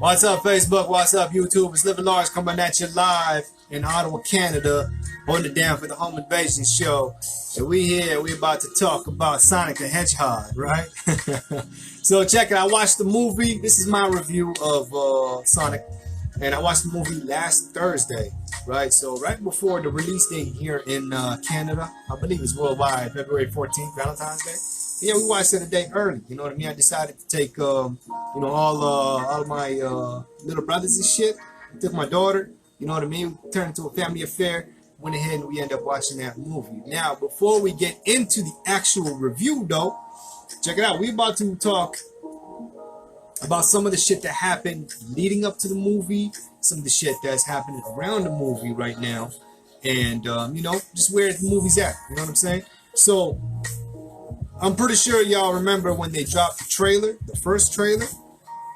What's up, Facebook? What's up, YouTube? It's Living Large coming at you live in Ottawa, Canada, holding it down for the Home Invasion Show. And we about to talk about Sonic the Hedgehog, right? So check it. I watched the movie. This is my review of Sonic. And I watched the movie last Thursday, right? So right before the release date here in Canada, I believe it's worldwide, February 14th, Valentine's Day. Yeah, we watched it a day early. You know what I mean? I decided to take, all of my little brothers and shit. I took my daughter. You know what I mean? We turned into a family affair. Went ahead and we ended up watching that movie. Now, before we get into the actual review, though, check it out. We're about to talk about some of the shit that happened leading up to the movie, some of the shit that's happening around the movie right now, and just where the movie's at. You know what I'm saying? So I'm pretty sure y'all remember when they dropped the trailer, the first trailer,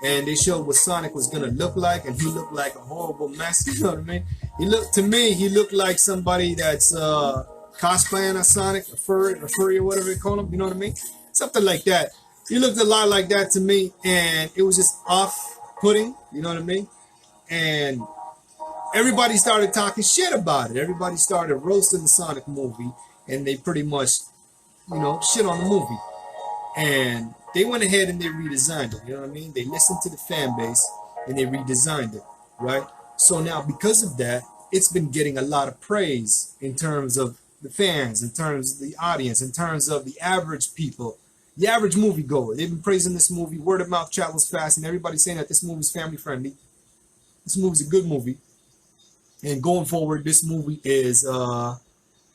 and they showed what Sonic was gonna look like, and he looked like a horrible mess. You know what I mean? He looked like somebody that's cosplaying a Sonic, a furry or whatever they call him. You know what I mean? Something like that. He looked a lot like that to me, and it was just off-putting, you know what I mean? And everybody started talking shit about it. Everybody started roasting the Sonic movie, and they pretty much, shit on the movie. And they went ahead and they redesigned it, you know what I mean? They listened to the fan base, and they redesigned it, right? So now, because of that, it's been getting a lot of praise in terms of the fans, in terms of the audience, in terms of the average people. The average moviegoer, they've been praising this movie. Word of mouth travels fast, and everybody's saying that this movie's family friendly. This movie's a good movie, and going forward, this movie is,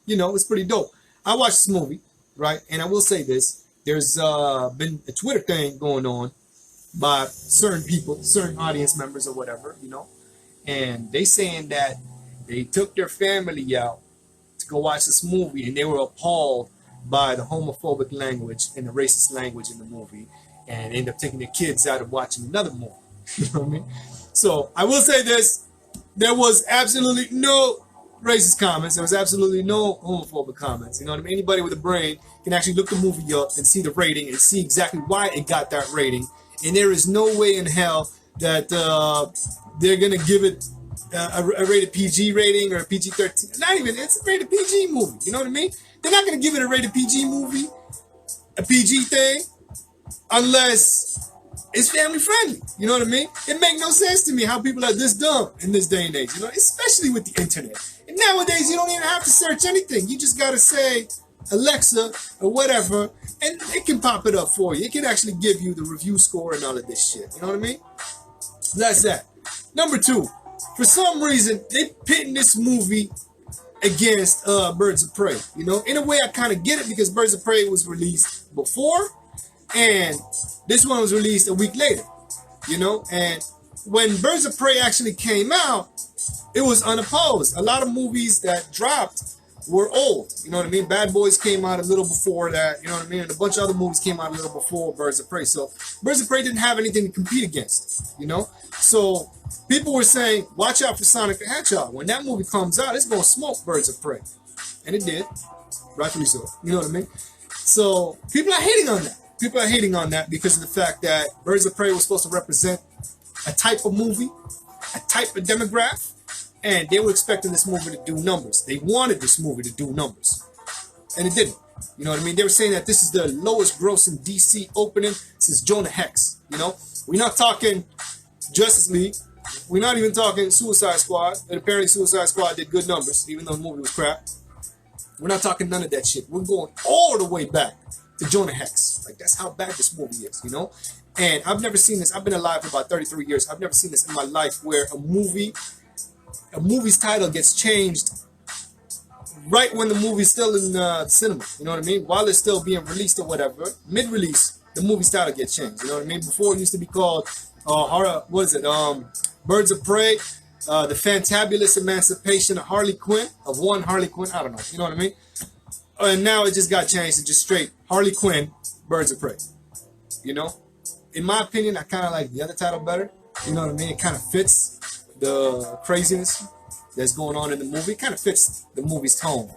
it's pretty dope. I watched this movie, right? And I will say this: there's been a Twitter thing going on by certain people, certain audience members or whatever, and they saying that they took their family out to go watch this movie, and they were appalled by the homophobic language and the racist language in the movie, and end up taking their kids out and watching another movie. You know what I mean? So I will say this: there was absolutely no racist comments. There was absolutely no homophobic comments. You know what I mean? Anybody with a brain can actually look the movie up and see the rating and see exactly why it got that rating. And there is no way in hell that they're gonna give it a rated PG rating or a PG-13. Not even. It's a rated PG movie. You know what I mean? They're not going to give it a rated PG movie, a PG thing, unless it's family friendly. You know what I mean? It makes no sense to me how people are this dumb in this day and age, especially with the internet. And nowadays, you don't even have to search anything. You just got to say Alexa or whatever, and it can pop it up for you. It can actually give you the review score and all of this shit. You know what I mean? That's that. Number two, for some reason, they pitting this movie against Birds of Prey. In a way I kind of get it, because Birds of Prey was released before, and this one was released a week later. And when Birds of Prey actually came out, it was unopposed. A lot of movies that dropped were old. You know what I mean? Bad Boys came out a little before that. You know what I mean? And a bunch of other movies came out a little before Birds of Prey. So Birds of Prey didn't have anything to compete against. So people were saying, watch out for Sonic the Hedgehog. When that movie comes out, it's going to smoke Birds of Prey. And it did. Rightfully so. You know what I mean? So people are hating on that. People are hating on that because of the fact that Birds of Prey was supposed to represent a type of movie, a type of demographic, and they were expecting this movie to do numbers. They wanted this movie to do numbers. And it didn't. You know what I mean? They were saying that this is the lowest grossing DC opening since Jonah Hex. We're not talking Justice League. We're not even talking Suicide Squad. And apparently Suicide Squad did good numbers, even though the movie was crap. We're not talking none of that shit. We're going all the way back to Jonah Hex. Like, that's how bad this movie is, And I've never seen this. I've been alive for about 33 years. I've never seen this in my life, where a movie's title gets changed right when the movie's still in the cinema. You know what I mean? While it's still being released or whatever, mid-release, the movie's title gets changed. You know what I mean? Before it used to be called Birds of Prey, The Fantabulous Emancipation of Harley Quinn, of one Harley Quinn. I don't know. You know what I mean? And now it just got changed to just straight Harley Quinn, Birds of Prey. In my opinion, I kind of like the other title better. You know what I mean? It kind of fits the craziness that's going on in the movie. It kind of fits the movie's tone,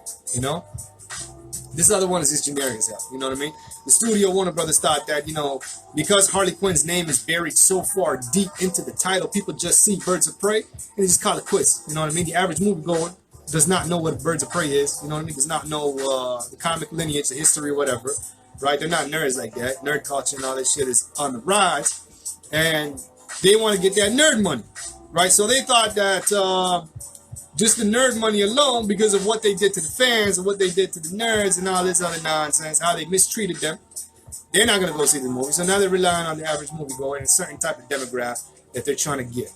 This other one is just generic as hell. You know what I mean? The studio Warner Brothers thought that, you know, because Harley Quinn's name is buried so far deep into the title, people just see Birds of Prey and they just call it quits. You know what I mean? The average moviegoer does not know what Birds of Prey is. You know what I mean? Does not know the comic lineage, the history, or whatever. Right? They're not nerds like that. Nerd culture and all that shit is on the rise. And they want to get that nerd money. Right? So they thought that just the nerd money alone, because of what they did to the fans and what they did to the nerds and all this other nonsense, how they mistreated them, they're not going to go see the movie. So now they're relying on the average moviegoer and a certain type of demographic that they're trying to get.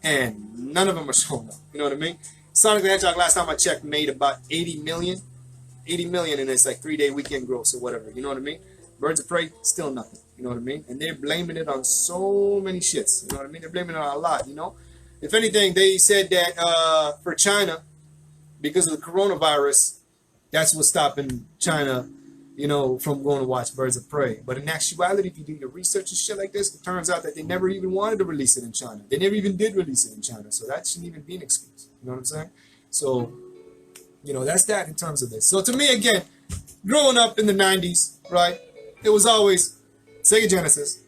And none of them are showing up. You know what I mean? Sonic the Hedgehog, last time I checked, made about 80 million. 80 million in its like 3-day weekend gross or whatever. You know what I mean? Birds of Prey, still nothing. You know what I mean? And they're blaming it on so many shits. You know what I mean? They're blaming it on a lot, you know? If anything, they said that for China, because of the coronavirus, that's what's stopping China, you know, from going to watch Birds of Prey. But in actuality, if you do your research and shit like this, it turns out that they never even wanted to release it in China. They never even did release it in China. So that shouldn't even be an excuse. You know what I'm saying? So, you know, that's that in terms of this. So to me, again, growing up in the 90s, right, it was always Sega Genesis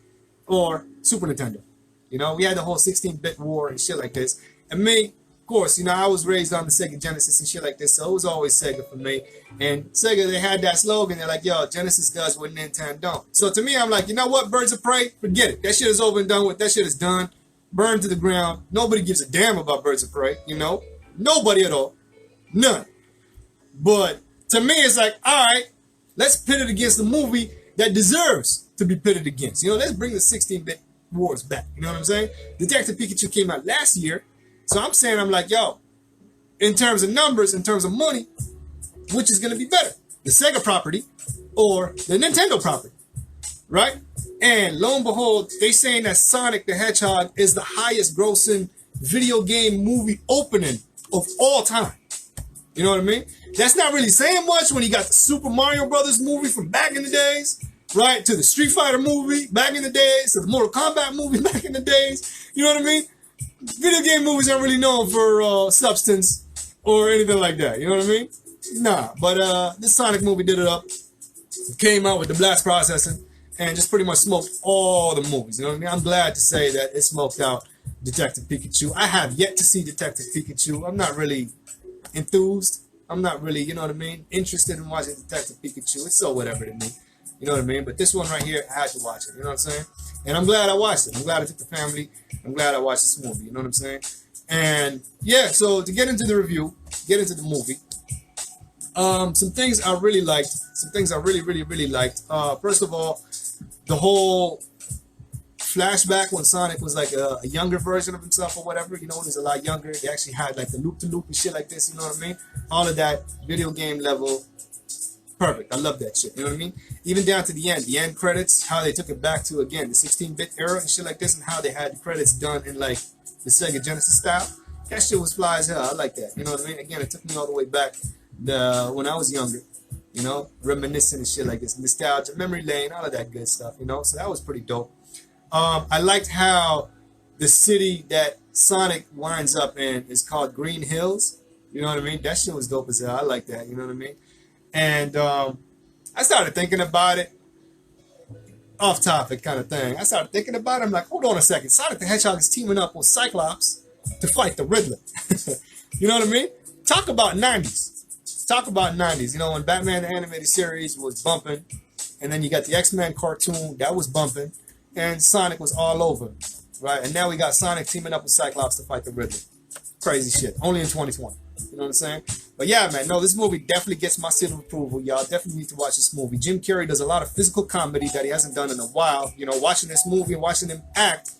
or Super Nintendo. You know, we had the whole 16-bit war and shit like this. And me, of course, you know, I was raised on the Sega Genesis and shit like this, so it was always Sega for me. And Sega, they had that slogan. They're like, yo, Genesis does what Nintendo don't. So to me, I'm like, you know what, Birds of Prey? Forget it. That shit is over and done with. That shit is done. Burned to the ground. Nobody gives a damn about Birds of Prey, you know? Nobody at all. None. But to me, it's like, all right, let's pit it against the movie that deserves to be pitted against. You know, let's bring the 16-bit wars back. You know what I'm saying? Detective Pikachu came out last year. So I'm saying, I'm like, yo, in terms of numbers, in terms of money, which is going to be better? The Sega property or the Nintendo property? Right? And lo and behold, they saying that Sonic the Hedgehog is the highest grossing video game movie opening of all time. You know what I mean? That's not really saying much when you got the Super Mario Brothers movie from back in the days, right? To the Street Fighter movie back in the days, to the Mortal Kombat movie back in the days. You know what I mean? Video game movies aren't really known for substance or anything like that. You know what I mean? Nah, but this Sonic movie did it up. Came out with the blast processing and just pretty much smoked all the movies. You know what I mean? I'm glad to say that it smoked out Detective Pikachu. I have yet to see Detective Pikachu. I'm not really enthused. I'm not really, you know what I mean, interested in watching Detective Pikachu. It's so whatever to me. You know what I mean? But this one right here, I had to watch it. You know what I'm saying? And I'm glad I watched it. I'm glad I took the family. I'm glad I watched this movie. You know what I'm saying? And yeah, so to get into the review, get into the movie, some things I really liked. Some things I really liked. First of all, the whole flashback when Sonic was like a younger version of himself or whatever, you know, when he was a lot younger. They actually had like the loop-to-loop and shit like this, you know what I mean? All of that video game level, perfect. I love that shit, you know what I mean? Even down to the end credits, how they took it back to, again, the 16-bit era and shit like this, and how they had the credits done in like the Sega Genesis style. That shit was fly as hell. I like that, you know what I mean? Again, it took me all the way back when I was younger, you know, reminiscent and shit like this, nostalgia, memory lane, all of that good stuff, you know? So that was pretty dope. I liked how the city that Sonic winds up in is called Green Hills. You know what I mean? That shit was dope as hell. I like that. You know what I mean? And I started thinking about it. Off topic kind of thing. I started thinking about it. I'm like, hold on a second. Sonic the Hedgehog is teaming up with Cyclops to fight the Riddler. You know what I mean? Talk about 90s. Talk about 90s. You know, when Batman the Animated Series was bumping, and then you got the X-Men cartoon that was bumping, and Sonic was all over, right? And now we got Sonic teaming up with Cyclops to fight the Riddler. Crazy shit. Only in 2020. You know what I'm saying? But yeah, man, no, this movie definitely gets my seal of approval. Y'all definitely need to watch this movie. Jim Carrey does a lot of physical comedy that he hasn't done in a while. You know, watching this movie and watching him act,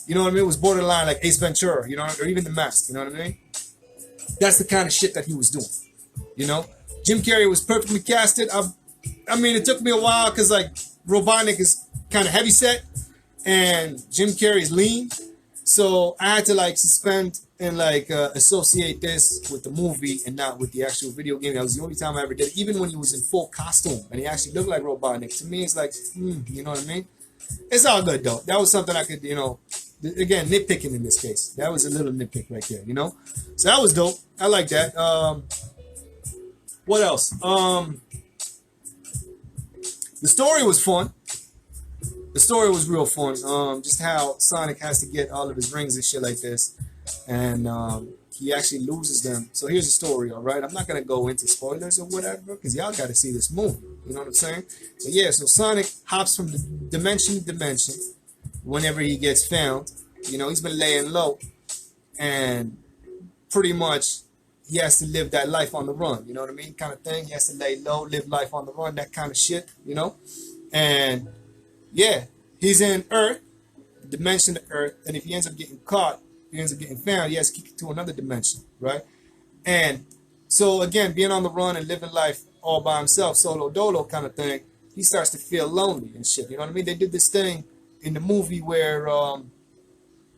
you know what I mean? It was borderline like Ace Ventura, you know, or even The Mask, you know what I mean? That's the kind of shit that he was doing, you know? Jim Carrey was perfectly casted. I mean, it took me a while because, like, Robotnik is kind of heavy set and Jim Carrey's lean. So I had to, like, suspend and, like, associate this with the movie and not with the actual video game. That was the only time I ever did it. Even when he was in full costume and he actually looked like Robotnik. To me, it's like, you know what I mean? It's all good, though. That was something I could, you know, again, nitpicking in this case. That was a little nitpick right there, you know? So that was dope. I like that. What else? The story was fun. The story was real fun. Just how Sonic has to get all of his rings and shit like this, and he actually loses them. So here's the story, all right? I'm not gonna go into spoilers or whatever because y'all got to see this movie. You know what I'm saying? So yeah, so Sonic hops from dimension to dimension whenever he gets found. You know, he's been laying low, and pretty much he has to live that life on the run. You know what I mean? Kind of thing. He has to lay low, live life on the run, that kind of shit. You know, and yeah, he's in Earth, dimension of Earth, and if he ends up getting caught, he ends up getting found, he has to kick it to another dimension, right? And so again, being on the run and living life all by himself, solo dolo kind of thing, he starts to feel lonely and shit. You know what I mean? They did this thing in the movie where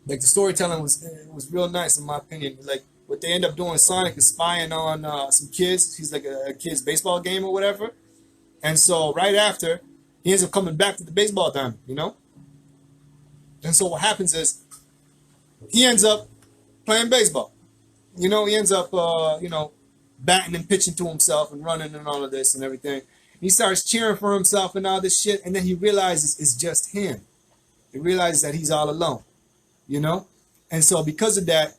like the storytelling was real nice in my opinion. Like what they end up doing, Sonic is spying on some kids. He's like a kid's baseball game or whatever. And so right after, he ends up coming back to the baseball diamond, you know? And so what happens is he ends up playing baseball. You know, he ends up, you know, batting and pitching to himself and running and all of this and everything. He starts cheering for himself and all this shit, and then he realizes it's just him. He realizes that he's all alone, you know? And so because of that,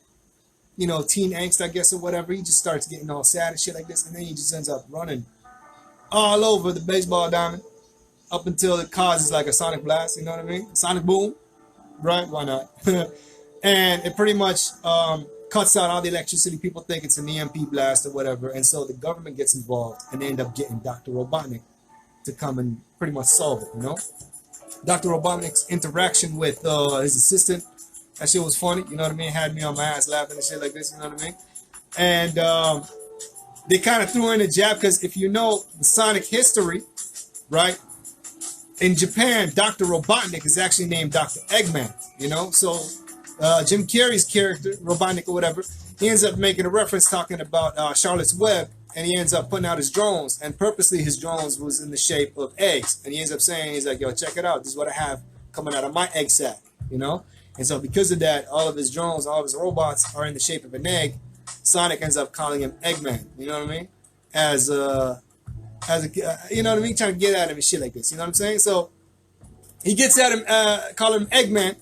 you know, teen angst, I guess, or whatever, he just starts getting all sad and shit like this, and then he just ends up running all over the baseball diamond up until it causes like a sonic blast, you know what I mean? Sonic boom, right? Why not? And it pretty much cuts out all the electricity. People think it's an EMP blast or whatever, and so the government gets involved, and they end up getting Dr. Robotnik to come and pretty much solve it, you know? Dr. Robotnik's interaction with his assistant, that shit was funny, you know what I mean? Had me on my ass laughing and shit like this, you know what I mean? And they kind of threw in a jab, because if you know the Sonic history, right? In Japan, Dr. Robotnik is actually named Dr. Eggman, you know? So Jim Carrey's character, Robotnik or whatever, he ends up making a reference talking about Charlotte's Web, and he ends up putting out his drones, and purposely his drones was in the shape of eggs. And he ends up saying, he's like, yo, check it out. This is what I have coming out of my egg sack, you know? And so because of that, all of his drones, all of his robots are in the shape of an egg. Sonic ends up calling him Eggman, you know what I mean? As a, you know what I mean? Trying to get at him and shit like this, you know what I'm saying? So he gets at him, calling him Eggman,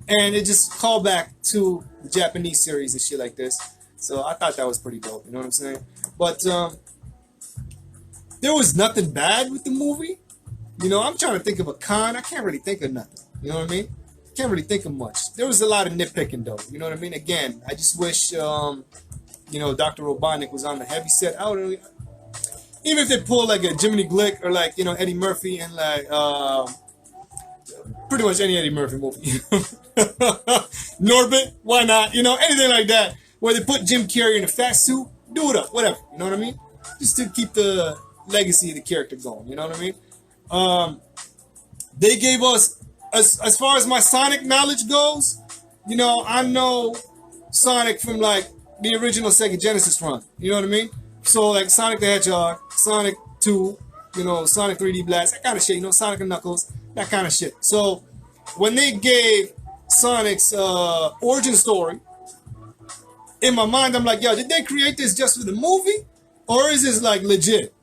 and it just called back to the Japanese series and shit like this. So I thought that was pretty dope, you know what I'm saying? But there was nothing bad with the movie. You know, I'm trying to think of a con. I can't really think of nothing, you know what I mean? Can't really think of much. There was a lot of nitpicking though, you know what I mean? Again, I just wish, you know, Dr. Robotnik was on the heavy set. I would really, even if they pull like a Jiminy Glick or like, you know, Eddie Murphy and like, pretty much any Eddie Murphy movie. Norbit, why not? You know, anything like that. Where they put Jim Carrey in a fat suit, do it up, whatever. You know what I mean? Just to keep the legacy of the character going. You know what I mean? They gave us, as far as my Sonic knowledge goes, you know, I know Sonic from like the original Sega Genesis run. You know what I mean? So like Sonic the Hedgehog, Sonic 2, you know, Sonic 3D Blast, that kind of shit. You know, Sonic and Knuckles, that kind of shit. So when they gave Sonic's origin story, in my mind, I'm like, yo, did they create this just for the movie? Or is this like legit?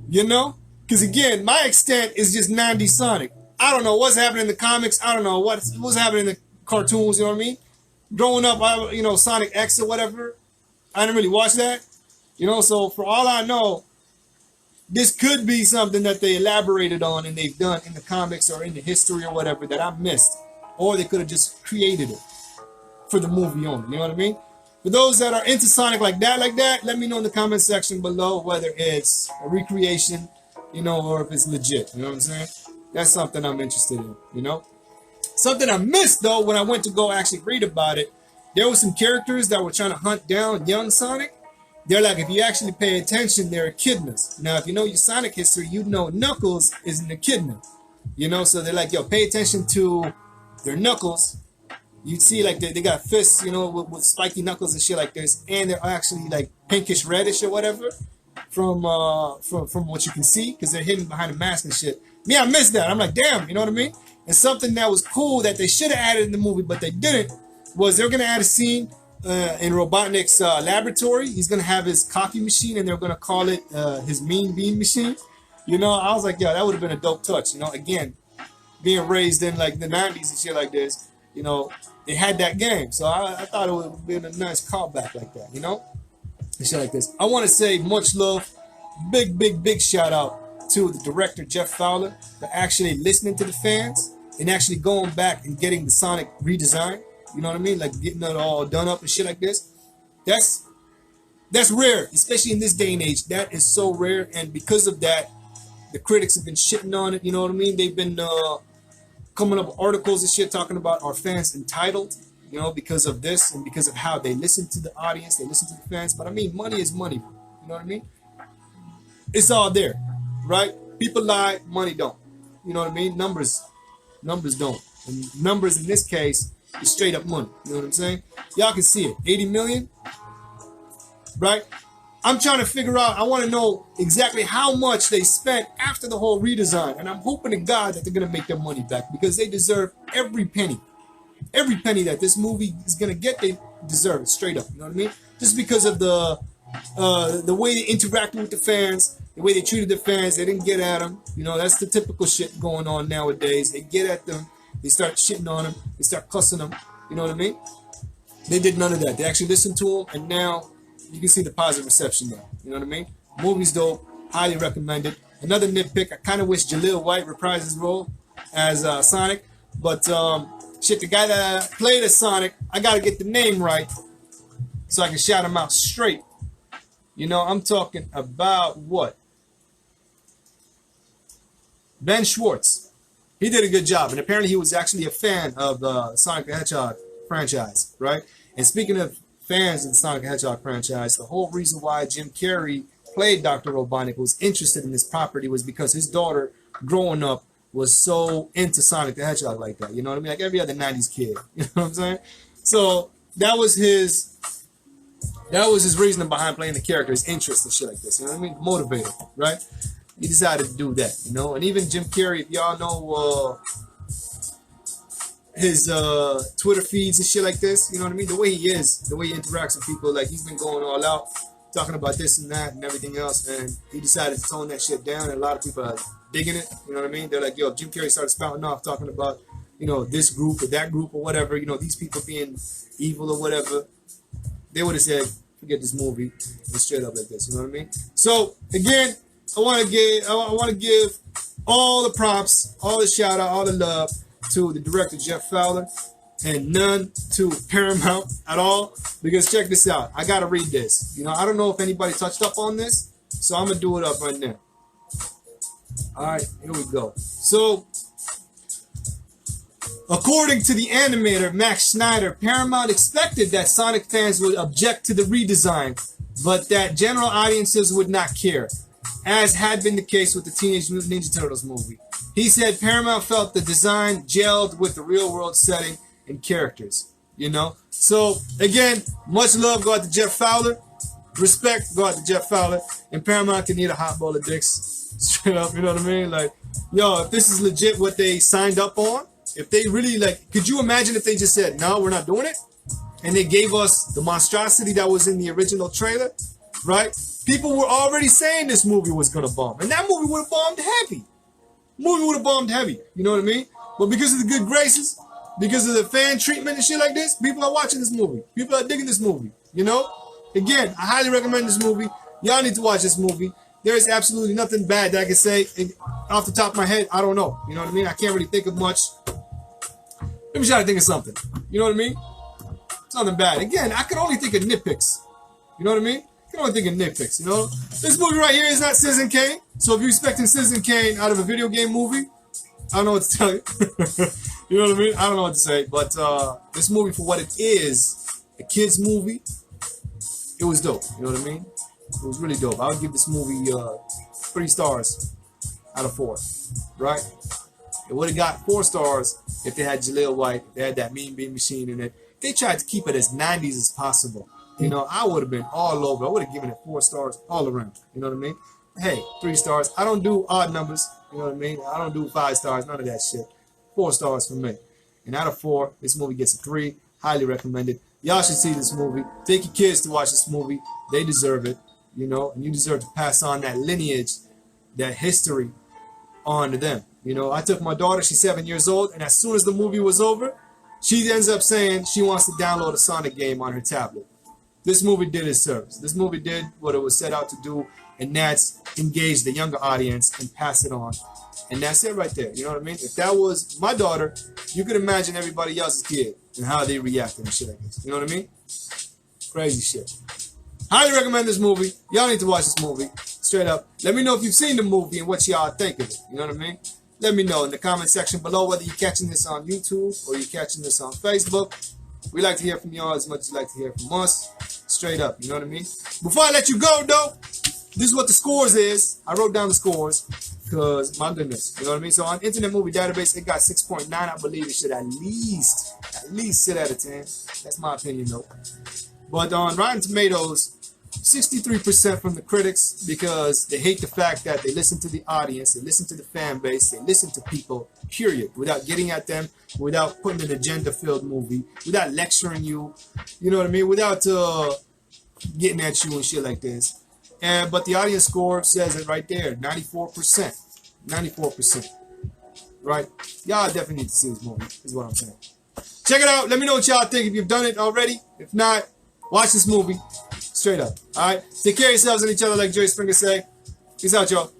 You know? Because again, my extent is just 90s Sonic. I don't know what's happening in the comics. I don't know what's happening in the cartoons, you know what I mean? Growing up, you know, Sonic X or whatever, I didn't really watch that. You know, so for all I know, this could be something that they elaborated on and they've done in the comics or in the history or whatever that I missed. Or they could have just created it for the movie only, you know what I mean? For those that are into Sonic like that, let me know in the comment section below whether it's a recreation, you know, or if it's legit, you know what I'm saying? That's something I'm interested in, you know? Something I missed, though, when I went to go actually read about it, there were some characters that were trying to hunt down young Sonic. They're like, if you actually pay attention, they're echidnas. Now, if you know your Sonic history, you know Knuckles is an echidna, you know? So they're like, yo, pay attention to their knuckles. You see, like, they got fists, you know, with spiky knuckles and shit like this, and they're actually, like, pinkish reddish or whatever from what you can see, because they're hidden behind a mask and shit. Me, I missed that. I'm like, damn, you know what I mean? And something that was cool that they should have added in the movie, but they didn't, was they're going to add a scene in Robotnik's laboratory. He's going to have his copy machine, and they're going to call it his mean bean machine. You know, I was like, yo, that would have been a dope touch. You know, again, being raised in like the 90s and shit like this, you know, they had that game. So I thought it would have been a nice callback like that, you know? And shit like this. I want to say much love, big shout out to the director, Jeff Fowler, for actually listening to the fans and actually going back and getting the Sonic redesign. You know what I mean? Like getting it all done up and shit like this. That's rare, especially in this day and age. That is so rare. And because of that, the critics have been shitting on it. You know what I mean? They've been coming up with articles and shit talking about our fans entitled, you know, because of this and because of how they listen to the audience, they listen to the fans. But I mean, money is money. You know what I mean? It's all there, right? People lie, money don't. You know what I mean? Numbers don't. And numbers in this case is straight up money. You know what I'm saying? Y'all can see it. 80 million, right? I'm trying to figure out, I want to know exactly how much they spent after the whole redesign. And I'm hoping to God that they're going to make their money back because they deserve every penny. Every penny that this movie is going to get, they deserve it straight up. You know what I mean? Just because of the way they interacted with the fans, the way they treated the fans, they didn't get at them. You know, that's the typical shit going on nowadays. They get at them, they start shitting on them, they start cussing them. You know what I mean? They did none of that. They actually listened to them, and now you can see the positive reception there. You know what I mean? Movie's dope. Highly recommended. Another nitpick, I kind of wish Jaleel White reprised his role as Sonic. But, shit, the guy that played as Sonic, I got to get the name right so I can shout him out straight. You know, I'm talking about what? Ben Schwartz. He did a good job. And apparently he was actually a fan of the Sonic the Hedgehog franchise, right? And speaking of fans of the Sonic the Hedgehog franchise, the whole reason why Jim Carrey played Dr. Robotnik, was interested in this property, was because his daughter growing up was so into Sonic the Hedgehog like that. You know what I mean? Like every other 90s kid. You know what I'm saying? So that was his reasoning behind playing the character, his interest and shit like this. You know what I mean? Motivated, right? He decided to do that, you know? And even Jim Carrey, if y'all know his Twitter feeds and shit like this, you know what I mean? The way he is, the way he interacts with people, like he's been going all out, talking about this and that and everything else, and he decided to tone that shit down, and a lot of people are digging it, you know what I mean? They're like, yo, if Jim Carrey started spouting off, talking about, you know, this group or that group or whatever, you know, these people being evil or whatever, they would have said, forget this movie, and straight up like this, you know what I mean? So, again, I want to give all the props, all the shout out, all the love to the director Jeff Fowler, and none to Paramount at all, because check this out. I gotta read this. You know, I don't know if anybody touched up on this, so I'm gonna do it up right now. All right, here we go. So, according to the animator Max Schneider, Paramount expected that Sonic fans would object to the redesign, but that general audiences would not care, as had been the case with the Teenage Mutant Ninja Turtles movie. He said Paramount felt the design gelled with the real-world setting and characters, you know? So, again, much love go out to Jeff Fowler. Respect go out to Jeff Fowler. And Paramount can eat a hot bowl of dicks. Straight up, you know what I mean? Like, yo, if this is legit what they signed up on, if they really, like, could you imagine if they just said, no, we're not doing it? And they gave us the monstrosity that was in the original trailer, right? People were already saying this movie was going to bomb. And that movie would have bombed heavy. Movie would have bombed heavy. You know what I mean? But because of the good graces, because of the fan treatment and shit like this, people are watching this movie. People are digging this movie. You know? Again, I highly recommend this movie. Y'all need to watch this movie. There is absolutely nothing bad that I can say. And off the top of my head, I don't know. You know what I mean? I can't really think of much. Let me try to think of something. You know what I mean? Something bad. Again, I can only think of nitpicks. You know what I mean? I can only think of nitpicks, you know? This movie right here is not Citizen Kane. So if you're expecting Citizen Kane out of a video game movie, I don't know what to tell you. You know what I mean? I don't know what to say. But this movie, for what it is, a kid's movie, it was dope. You know what I mean? It was really dope. I would give this movie 3 stars out of 4. Right? It would have got 4 stars if they had Jaleel White, if they had that Mean Bean Machine in it. They tried to keep it as 90s as possible. You know, I would have been all over. I would have given it 4 stars all around. You know what I mean? Hey, 3 stars. I don't do odd numbers. You know what I mean? I don't do 5 stars. None of that shit. 4 stars for me. And out of 4, this movie gets a 3. Highly recommended. Y'all should see this movie. Take your kids to watch this movie. They deserve it. You know, and you deserve to pass on that lineage that history onto them. You know, I took my daughter, she's 7 years old, and as soon as the movie was over, she ends up saying she wants to download a Sonic game on her tablet. This movie did its service. This movie did what it was set out to do, and that's engage the younger audience and pass it on. And that's it right there. You know what I mean? If that was my daughter, you could imagine everybody else's kid and how they reacted and shit like this. You know what I mean? Crazy shit. Highly recommend this movie. Y'all need to watch this movie. Straight up. Let me know if you've seen the movie and what y'all think of it. You know what I mean? Let me know in the comment section below whether you're catching this on YouTube or you're catching this on Facebook. We like to hear from y'all as much as you like to hear from us. Straight up. You know what I mean? Before I let you go, though, this is what the scores is. I wrote down the scores because, my goodness, you know what I mean? So on Internet Movie Database, it got 6.9. I believe it should at least sit at a 10. That's my opinion, though. But on Rotten Tomatoes, 63% from the critics because they hate the fact that they listen to the audience, they listen to the fan base, they listen to people, period, without getting at them, without putting an agenda-filled movie, without lecturing you, you know what I mean, without getting at you and shit like this. But the audience score says it right there, 94%. 94%. Right? Y'all definitely need to see this movie, is what I'm saying. Check it out. Let me know what y'all think if you've done it already. If not, watch this movie. Straight up. Alright? Take care of yourselves and each other like Jerry Springer say. Peace out, y'all.